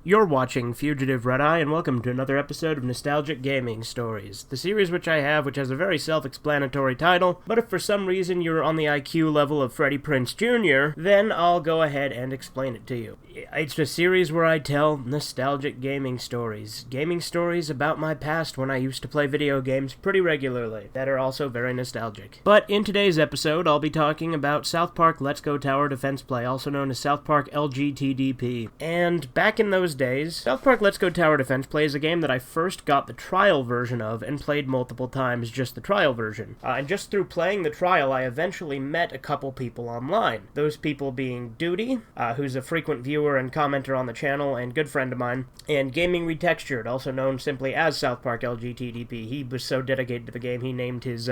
You're watching Fugitive Red-Eye, and welcome to another episode of Nostalgic Gaming Stories, the series which has a very self-explanatory title, but if for some reason you're on the IQ level of Freddie Prinze Jr., then I'll go ahead and explain it to you. It's a series where I tell nostalgic gaming stories about my past when I used to play video games pretty regularly, that are also very nostalgic. But in today's episode, I'll be talking about South Park Let's Go Tower Defense Play, also known as South Park LGTDP. And back in those days, South Park Let's Go Tower Defense Play is a game that I first got the trial version of and played multiple times, just the trial version. And just through playing the trial, I eventually met a couple people online. Those people being Duty, who's a frequent viewer and commenter on the channel and good friend of mine, and Gaming Retextured, also known simply as South Park LGTDP. He was so dedicated to the game, he named his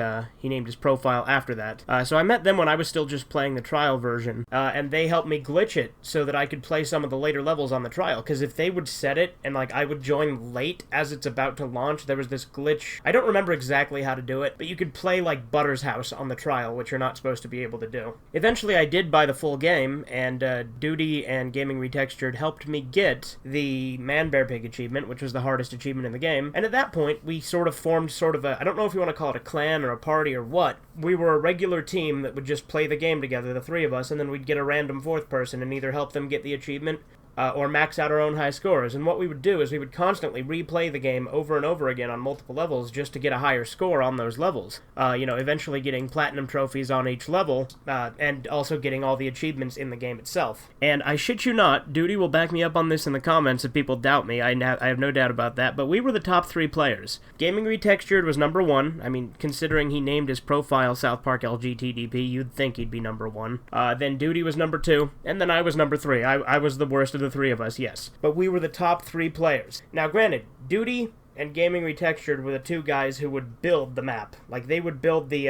profile after that. So I met them when I was still just playing the trial version, and they helped me glitch it so that I could play some of the later levels on the trial, because if they would set it and I would join late as it's about to launch, there was this glitch. I don't remember exactly how to do it, but you could play Butter's house on the trial, which you're not supposed to be able to do. Eventually I did buy the full game, and Duty and Gaming Retextured helped me get the Man Bear Pig achievement, which was the hardest achievement in the game, and at that point we sort of formed I don't know if you want to call it a clan or a party or what. We were a regular team that would just play the game together, the three of us, and then we'd get a random fourth person and either help them get the achievement or max out our own high scores. And what we would do is we would constantly replay the game over and over again on multiple levels just to get a higher score on those levels. Eventually getting platinum trophies on each level, and also getting all the achievements in the game itself. And I shit you not, Duty will back me up on this in the comments if people doubt me. I have no doubt about that, but we were the top 3 players. Gaming Retextured was number 1. I mean, considering he named his profile South Park LGTDP, you'd think he'd be number 1. Then Duty was number 2, and then I was number 3. I was the worst of the 3 of us, yes. But we were the top 3 players. Now, granted, Duty and Gaming Retextured were the 2 guys who would build the map. They would build the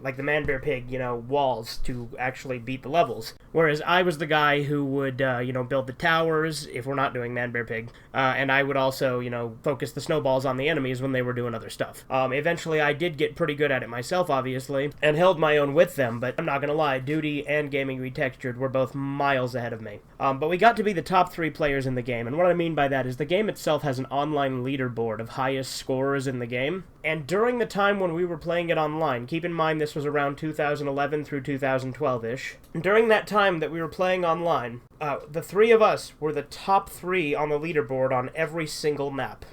Man Bear Pig, walls to actually beat the levels. Whereas I was the guy who would, build the towers if we're not doing Man Bear Pig. And I would also, focus the snowballs on the enemies when they were doing other stuff. Eventually I did get pretty good at it myself, obviously, and held my own with them, but I'm not gonna lie, Duty and Gaming Retextured were both miles ahead of me. But we got to be the top 3 players in the game, and what I mean by that is the game itself has an online leaderboard of highest scorers in the game. And during the time when we were playing it online, keep in mind this was around 2011 through 2012-ish, during that time that we were playing online, the 3 of us were the top 3 on the leaderboard on every single map.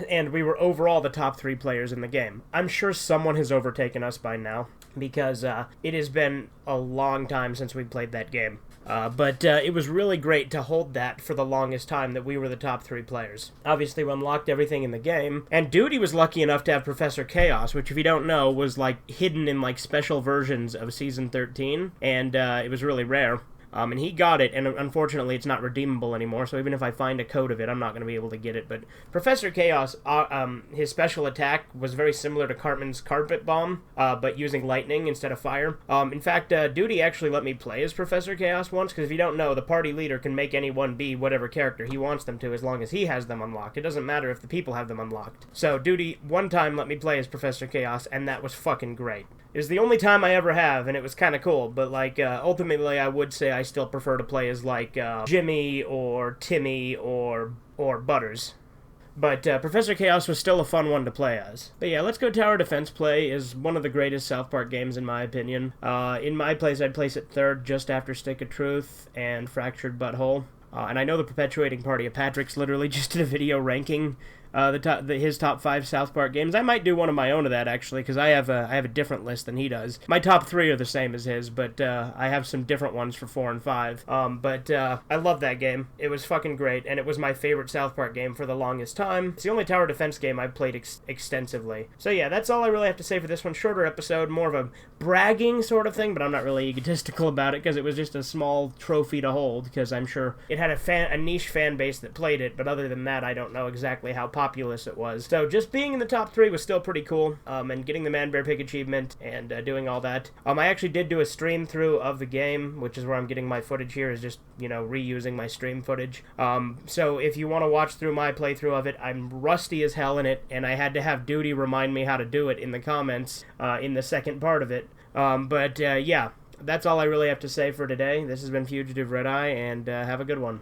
And we were overall the top 3 players in the game. I'm sure someone has overtaken us by now, because it has been a long time since we played that game. But it was really great to hold that for the longest time, that we were the top 3 players. Obviously, we unlocked everything in the game, and Duty was lucky enough to have Professor Chaos, which, if you don't know, was hidden in special versions of Season 13, and it was really rare. And he got it, and unfortunately it's not redeemable anymore, so even if I find a code of it, I'm not going to be able to get it. But Professor Chaos, his special attack was very similar to Cartman's Carpet Bomb, but using lightning instead of fire. In fact, Duty actually let me play as Professor Chaos once, because if you don't know, the party leader can make anyone be whatever character he wants them to, as long as he has them unlocked. It doesn't matter if the people have them unlocked. So Duty, one time, let me play as Professor Chaos, and that was fucking great. It was the only time I ever have, and it was kind of cool, but ultimately I would say I still prefer to play as Jimmy or Timmy or Butters. But Professor Chaos was still a fun one to play as. But yeah, Let's Go Tower Defense Play is one of the greatest South Park games in my opinion. In my place, I'd place it 3rd, just after Stick of Truth and Fractured Butthole. And I know the Perpetuating Party of Patrick's literally just did a video ranking his top 5 South Park games. I might do one of my own of that, actually, because I have a different list than he does. My top 3 are the same as his, but I have some different ones for 4 and 5. But I love that game. It was fucking great, and it was my favorite South Park game for the longest time. It's the only tower defense game I've played extensively. So yeah, that's all I really have to say for this one. Shorter episode, more of a bragging sort of thing, but I'm not really egotistical about it, because it was just a small trophy to hold, because I'm sure it had a niche fan base that played it, but other than that, I don't know exactly how populous it was. So just being in the top 3 was still pretty cool, and getting the Man Bear Pig achievement and doing all that. I actually did do a stream through of the game, which is where I'm getting my footage here, is just, reusing my stream footage. So if you want to watch through my playthrough of it, I'm rusty as hell in it, and I had to have Duty remind me how to do it in the comments in the second part of it. Yeah, that's all I really have to say for today. This has been Fugitive Red-Eye, and have a good one.